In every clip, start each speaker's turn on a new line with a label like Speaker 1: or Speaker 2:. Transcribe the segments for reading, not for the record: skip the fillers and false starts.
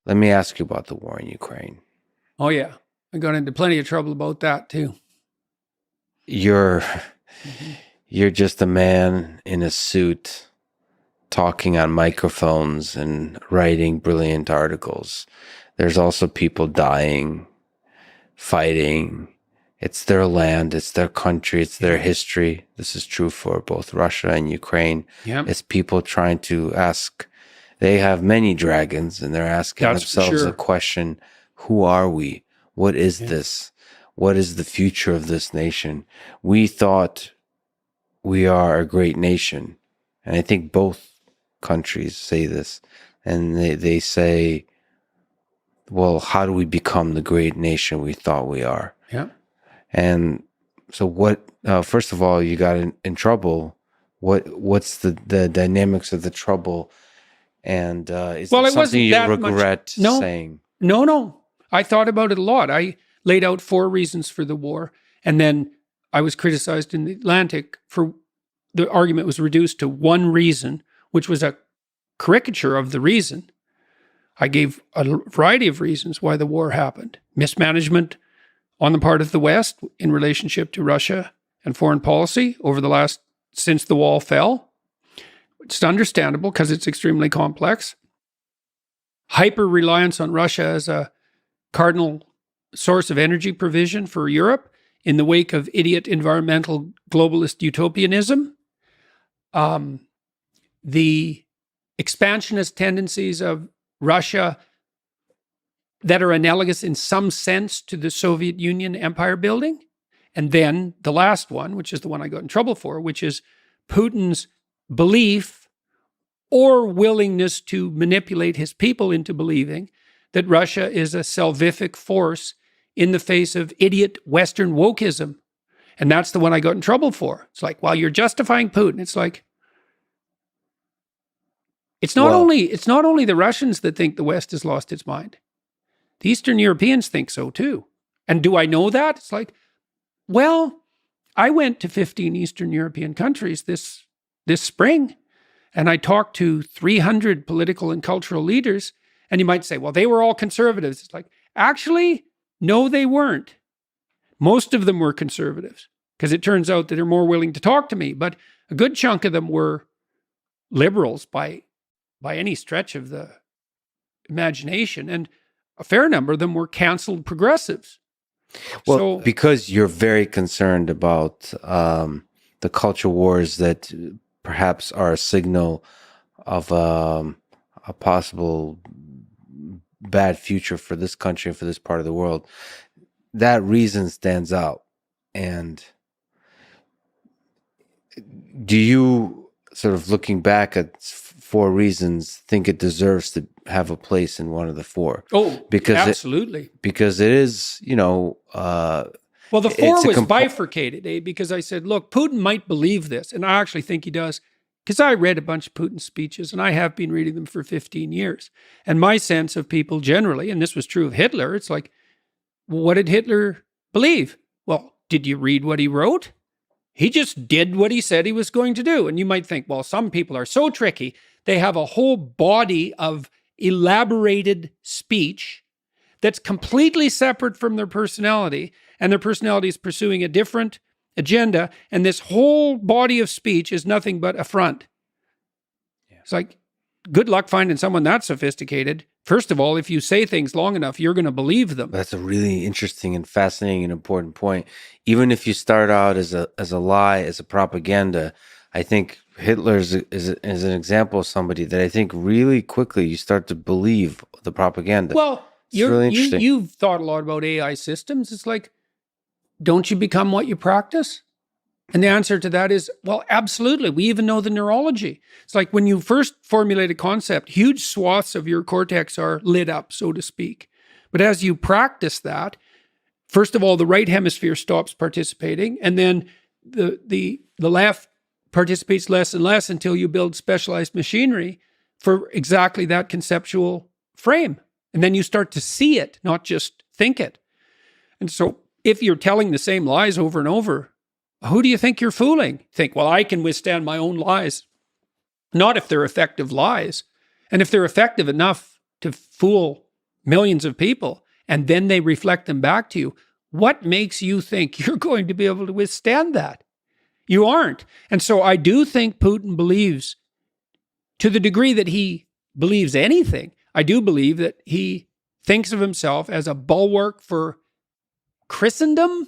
Speaker 1: let me ask you about the war in Ukraine.
Speaker 2: Oh, yeah. I got into plenty of trouble about that, too.
Speaker 1: You're just a man in a suit talking on microphones and writing brilliant articles. There's also people dying, fighting. It's their land, it's their country, it's their history. This is true for both Russia and Ukraine.
Speaker 2: Yep.
Speaker 1: It's people trying to ask, they have many dragons and they're asking themselves a question, who are we? What is this? What is the future of this nation? We thought we are a great nation. And I think both countries say this. And they say, well, how do we become the great nation we thought we are?
Speaker 2: Yeah.
Speaker 1: And so what, first of all, you got in trouble. What's the dynamics of the trouble? And is there something you regret saying?
Speaker 2: No. I thought about it a lot. I laid out 4 reasons for the war. And then I was criticized in the Atlantic for the argument was reduced to 1 reason, which was a caricature of the reason. I gave a variety of reasons why the war happened. Mismanagement on the part of the West in relationship to Russia and foreign policy since the wall fell. It's understandable because it's extremely complex. Hyper-reliance on Russia as a cardinal source of energy provision for Europe in the wake of idiot environmental globalist utopianism. The expansionist tendencies of Russia that are analogous in some sense to the Soviet Union empire building. And then the last one, which is the one I got in trouble for, which is Putin's belief or willingness to manipulate his people into believing that Russia is a salvific force in the face of idiot Western wokeism. And that's the one I got in trouble for. It's like, while you're justifying Putin, it's like, it's not only the Russians that think the West has lost its mind. The Eastern Europeans think so too. And do I know that? It's like, well, I went to 15 Eastern European countries this spring, and I talked to 300 political and cultural leaders, and you might say, well, they were all conservatives. It's like, actually, no, they weren't. Most of them were conservatives, because it turns out that they're more willing to talk to me, but a good chunk of them were liberals by any stretch of the imagination, and a fair number of them were canceled progressives.
Speaker 1: Well,
Speaker 2: so,
Speaker 1: because you're very concerned about the culture wars that perhaps are a signal of a possible bad future for this country and for this part of the world, that reason stands out. And do you, sort of looking back at 4 reasons, think it deserves to have a place in one of the 4?
Speaker 2: Oh,
Speaker 1: because
Speaker 2: absolutely.
Speaker 1: Because it is,
Speaker 2: well, the 4 was bifurcated, because I said, look, Putin might believe this, and I actually think he does, because I read a bunch of Putin's speeches, and I have been reading them for 15 years. And my sense of people generally, and this was true of Hitler, it's like, what did Hitler believe? Well, did you read what he wrote? He just did what he said he was going to do. And you might think, well, some people are so tricky. They have a whole body of elaborated speech that's completely separate from their personality, and their personality is pursuing a different agenda, and this whole body of speech is nothing but a front. Yeah. It's like, good luck finding someone that sophisticated. First of all, if you say things long enough, you're going to believe them.
Speaker 1: That's a really interesting and fascinating and important point. Even if you start out as a lie, as a propaganda, I think Hitler is an example of somebody that I think really quickly you start to believe the propaganda.
Speaker 2: Well,
Speaker 1: really interesting.
Speaker 2: You've thought a lot about AI systems. It's like, don't you become what you practice? And the answer to that is, well, absolutely. We even know the neurology. It's like when you first formulate a concept, huge swaths of your cortex are lit up, so to speak. But as you practice that, first of all, the right hemisphere stops participating, and then the left participates less and less until you build specialized machinery for exactly that conceptual frame. And then you start to see it, not just think it. And so if you're telling the same lies over and over, who do you think you're fooling? Think, well, I can withstand my own lies. Not if they're effective lies. And if they're effective enough to fool millions of people, and then they reflect them back to you. What makes you think you're going to be able to withstand that? You aren't. And so I do think Putin believes, to the degree that he believes anything, I do believe that he thinks of himself as a bulwark for Christendom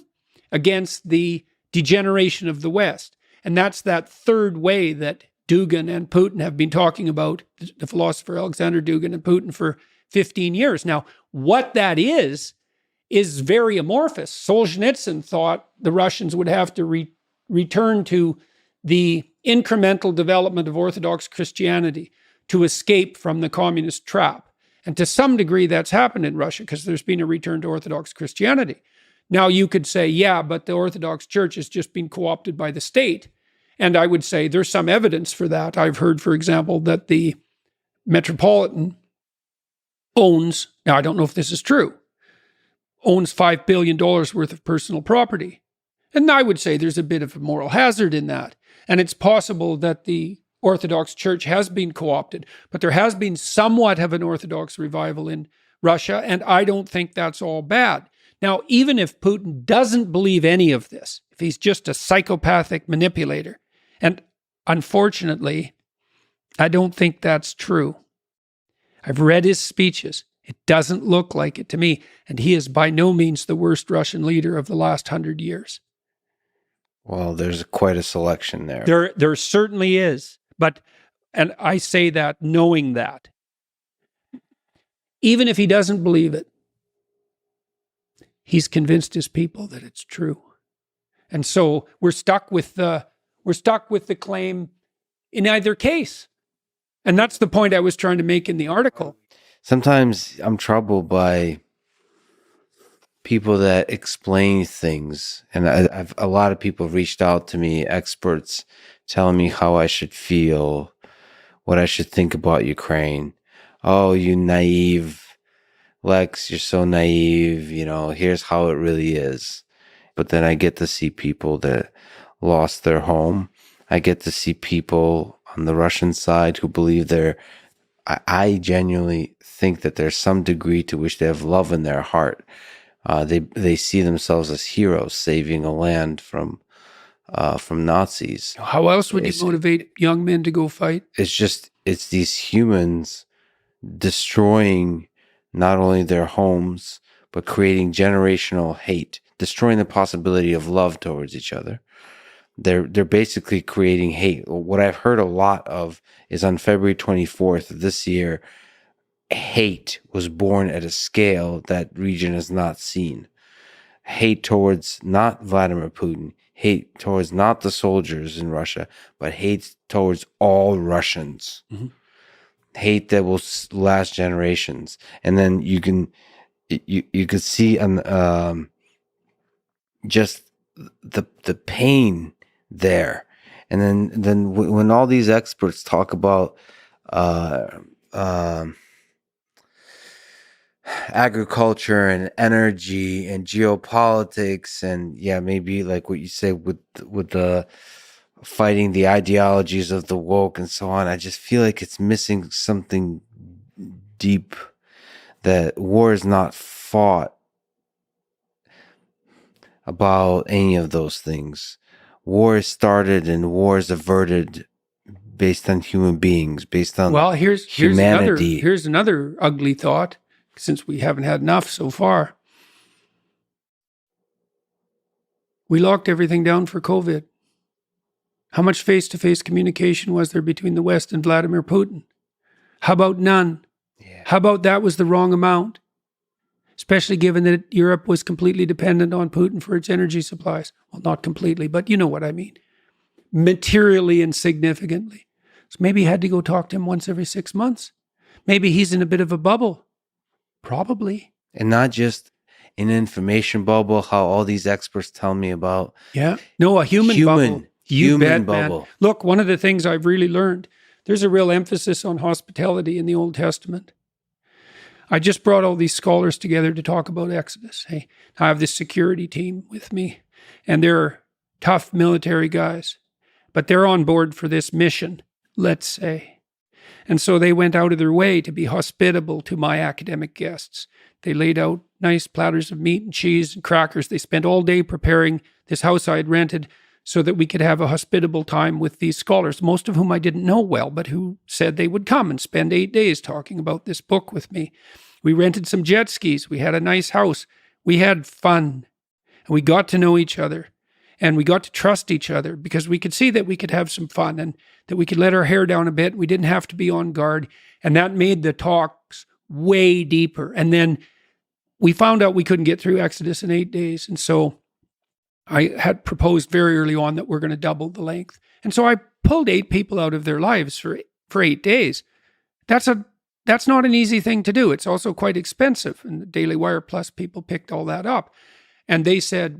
Speaker 2: against the degeneration of the West. And that's that third way that Dugin and Putin have been talking about, the philosopher Alexander Dugin and Putin, for 15 years. Now, what that is very amorphous. Solzhenitsyn thought the Russians would have to return to the incremental development of Orthodox Christianity to escape from the communist trap. And to some degree, that's happened in Russia because there's been a return to Orthodox Christianity. Now, you could say, yeah, but the Orthodox Church has just been co-opted by the state. And I would say there's some evidence for that. I've heard, for example, that the Metropolitan owns, now I don't know if this is true, owns $5 billion worth of personal property. And I would say there's a bit of a moral hazard in that. And it's possible that the Orthodox Church has been co-opted, but there has been somewhat of an Orthodox revival in Russia, and I don't think that's all bad. Now, even if Putin doesn't believe any of this, if he's just a psychopathic manipulator, and unfortunately, I don't think that's true. I've read his speeches. It doesn't look like it to me, and he is by no means the worst Russian leader of the last 100 years.
Speaker 1: Well, there's quite a selection there.
Speaker 2: There certainly is, and I say that knowing that. Even if he doesn't believe it, he's convinced his people that it's true. And so we're stuck with the claim in either case. And that's the point I was trying to make in the article.
Speaker 1: Sometimes I'm troubled by people that explain things. And a lot of people have reached out to me, experts, telling me how I should feel, what I should think about Ukraine. Oh, you naive Lex, you're so naive, here's how it really is. But then I get to see people that lost their home. I get to see people on the Russian side who believe I genuinely think that there's some degree to which they have love in their heart. They see themselves as heroes saving a land from Nazis.
Speaker 2: How else would you motivate young men to go fight?
Speaker 1: It's these humans destroying not only their homes, but creating generational hate, destroying the possibility of love towards each other. They're basically creating hate. What I've heard a lot of is on February 24th of this year, hate was born at a scale that region has not seen. Hate towards not Vladimir Putin, hate towards not the soldiers in Russia, but hate towards all Russians. Mm-hmm. Hate that will last generations. And then you can see on just the pain there. And then when all these experts talk about agriculture and energy and geopolitics and maybe like what you say with the fighting the ideologies of the woke and so on, I just feel like it's missing something deep, that war is not fought about any of those things. War is started and war is averted based on human beings, based on humanity.
Speaker 2: Here's another ugly thought, since we haven't had enough so far. We locked everything down for COVID. How much face-to-face communication was there between the West and Vladimir Putin? How about none? Yeah. How about that was the wrong amount? Especially given that Europe was completely dependent on Putin for its energy supplies. Well, not completely, but you know what I mean. Materially and significantly. So maybe he had to go talk to him once every 6 months. Maybe he's in a bit of a bubble. Probably.
Speaker 1: And not just an information bubble, how all these experts tell me about.
Speaker 2: Yeah. No, a human bubble.
Speaker 1: Human bubble.
Speaker 2: Man. Look, one of the things I've really learned, there's a real emphasis on hospitality in the Old Testament. I just brought all these scholars together to talk about Exodus. Hey, I have this security team with me, and they're tough military guys, but they're on board for this mission, let's say. And so they went out of their way to be hospitable to my academic guests. They laid out nice platters of meat and cheese and crackers. They spent all day preparing this house I had rented so that we could have a hospitable time with these scholars, most of whom I didn't know well, but who said they would come and spend 8 days talking about this book with me. We rented some jet skis. We had a nice house. We had fun. And we got to know each other. And we got to trust each other because we could see that we could have some fun and that we could let our hair down a bit. We didn't have to be on guard. And that made the talks way deeper. And then we found out we couldn't get through Exodus in 8 days. And so I had proposed very early on that we're going to double the length. And so I pulled 8 people out of their lives for 8 days. That's not an easy thing to do. It's also quite expensive. And the Daily Wire Plus people picked all that up. And they said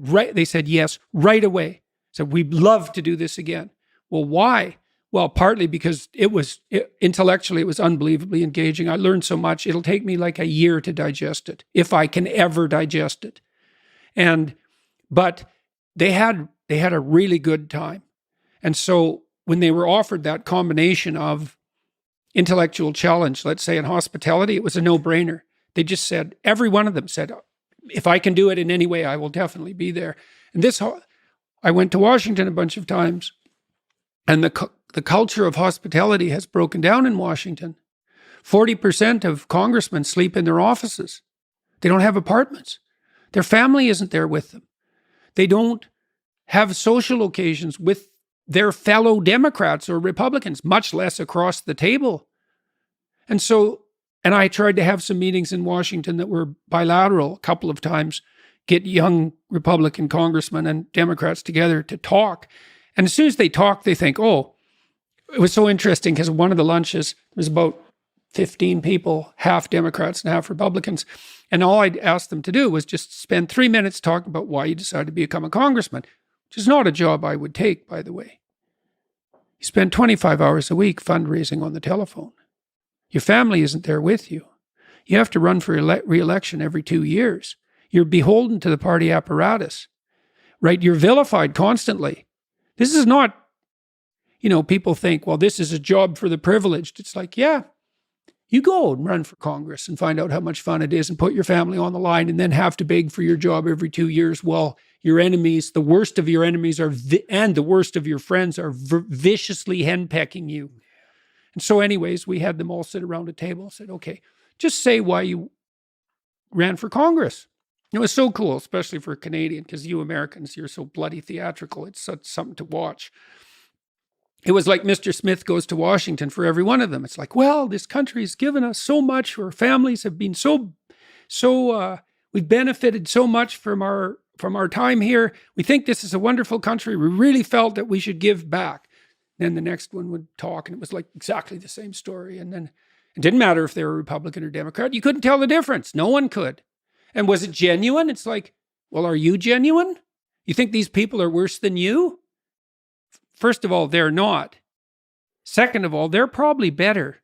Speaker 2: yes right away. Said, we'd love to do this again. Well, why? Well, partly because intellectually, it was unbelievably engaging. I learned so much. It'll take me like a year to digest it, if I can ever digest it. But they had a really good time. And so when they were offered that combination of intellectual challenge, let's say in hospitality, it was a no-brainer. They just said, every one of them said, if I can do it in any way, I will definitely be there. And I went to Washington a bunch of times, and the culture of hospitality has broken down in Washington. 40% of congressmen sleep in their offices. They don't have apartments. Their family isn't there with them. They don't have social occasions with their fellow Democrats or Republicans, much less across the table. And I tried to have some meetings in Washington that were bilateral a couple of times, get young Republican congressmen and Democrats together to talk. And as soon as they talk, they think, oh, it was so interesting because one of the lunches was about 15 people, half Democrats and half Republicans. And all I'd asked them to do was just spend 3 minutes talking about why you decided to become a congressman, which is not a job I would take, by the way. You spend 25 hours a week fundraising on the telephone. Your family isn't there with you. You have to run for re-election every 2 years. You're beholden to the party apparatus, right? You're vilified constantly. This is not, people think, well, this is a job for the privileged. It's like, yeah, you go and run for Congress and find out how much fun it is and put your family on the line and then have to beg for your job every 2 years while your enemies, the worst of your enemies and the worst of your friends are viciously henpecking you. And so anyways, we had them all sit around a table and said, okay, just say why you ran for Congress. It was so cool, especially for a Canadian, because you Americans, you're so bloody theatrical. It's such something to watch. It was like Mr. Smith goes to Washington for every one of them. It's like, well, this country has given us so much. Our families have been we've benefited so much from our time here. We think this is a wonderful country. We really felt that we should give back. Then the next one would talk, and it was like exactly the same story. And then it didn't matter if they were Republican or Democrat. You couldn't tell the difference. No one could. And was it genuine? It's like, well, are you genuine? You think these people are worse than you? First of all, they're not. Second of all, they're probably better.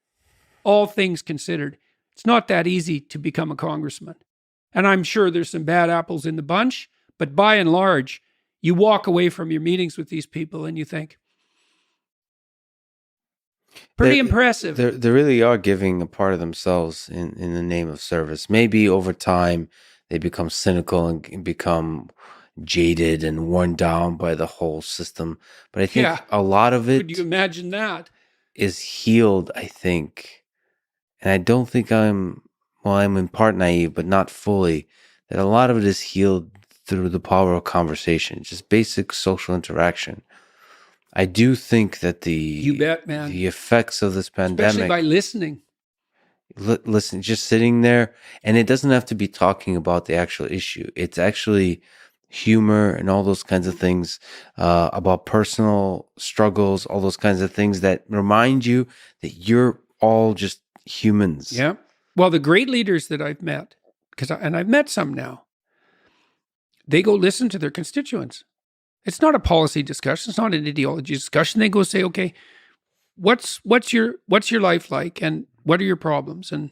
Speaker 2: All things considered. It's not that easy to become a congressman. And I'm sure there's some bad apples in the bunch, but by and large, you walk away from your meetings with these people and you think, pretty impressive.
Speaker 1: They really are giving a part of themselves in the name of service. Maybe over time they become cynical and become jaded and worn down by the whole system. But I think a lot of it,
Speaker 2: could you imagine that,
Speaker 1: is healed, I think. And I don't think I'm in part naive, but not fully, that a lot of it is healed through the power of conversation, just basic social interaction. I do think that
Speaker 2: you bet, man,
Speaker 1: the effects of this pandemic,
Speaker 2: especially by listening,
Speaker 1: listen, just sitting there, and it doesn't have to be talking about the actual issue. It's actually humor and all those kinds of things, about personal struggles, all those kinds of things that remind you that you're all just humans.
Speaker 2: Yeah. Well, the great leaders that I've met, and I've met some now, they go listen to their constituents. It's not a policy discussion. It's not an ideology discussion. They go say, okay, what's your life like, and what are your problems, and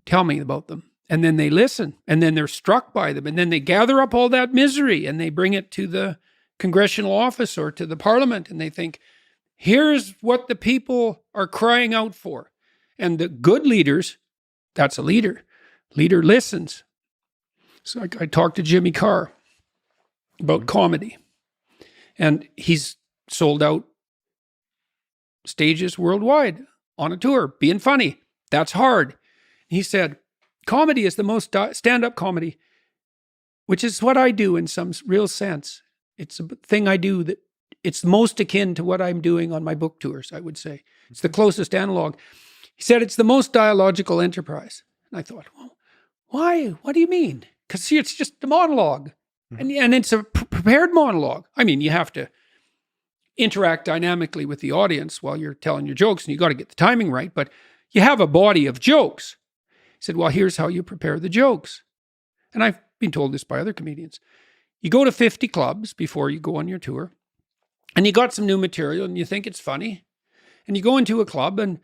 Speaker 2: tell me about them. And then they listen, and then they're struck by them, and then they gather up all that misery and they bring it to the congressional office or to the parliament, and they think, here's what the people are crying out for. And the good leaders, that's a leader. Leader listens. So I talked to Jimmy Carr about comedy. And he's sold out stages worldwide on a tour, being funny. That's hard. He said, comedy is the most stand-up comedy, which is what I do in some real sense. It's a thing I do that it's most akin to what I'm doing on my book tours, I would say. It's the closest analog. He said it's the most dialogical enterprise. And I thought, well, why? What do you mean? Because see, it's just a monologue. And it's a prepared monologue. I mean, you have to interact dynamically with the audience while you're telling your jokes, and you got to get the timing right, but you have a body of jokes. He said, well, here's how you prepare the jokes. And I've been told this by other comedians. You go to 50 clubs before you go on your tour, and you got some new material, and you think it's funny, and you go into a club, and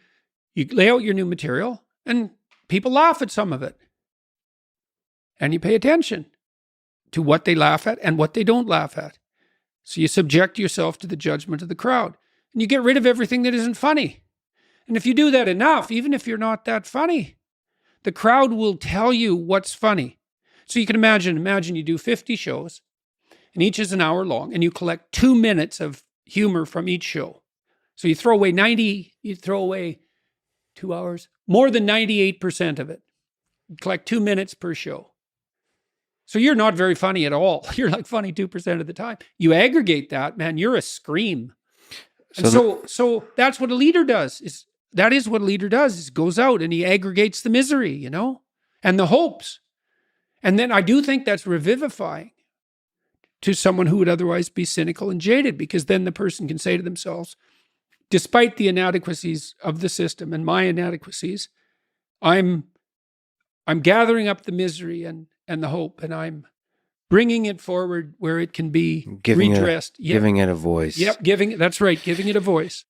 Speaker 2: you lay out your new material, and people laugh at some of it. And you pay attention to what they laugh at and what they don't laugh at. So you subject yourself to the judgment of the crowd. And you get rid of everything that isn't funny. And if you do that enough, even if you're not that funny, the crowd will tell you what's funny. So you can imagine you do 50 shows, and each is an hour long, and you collect 2 minutes of humor from each show. So you throw away 2 hours, more than 98% of it. You collect 2 minutes per show. So you're not very funny at all. You're like funny 2% of the time. You aggregate that, man, you're a scream. So that's what a leader does. That is what a leader does, is goes out and he aggregates the misery, and the hopes. And then I do think that's revivifying to someone who would otherwise be cynical and jaded, because then the person can say to themselves, despite the inadequacies of the system and my inadequacies, I'm gathering up the misery and the hope, and I'm bringing it forward where it can be redressed.
Speaker 1: Giving it a voice.
Speaker 2: Yep, that's right, giving it a voice.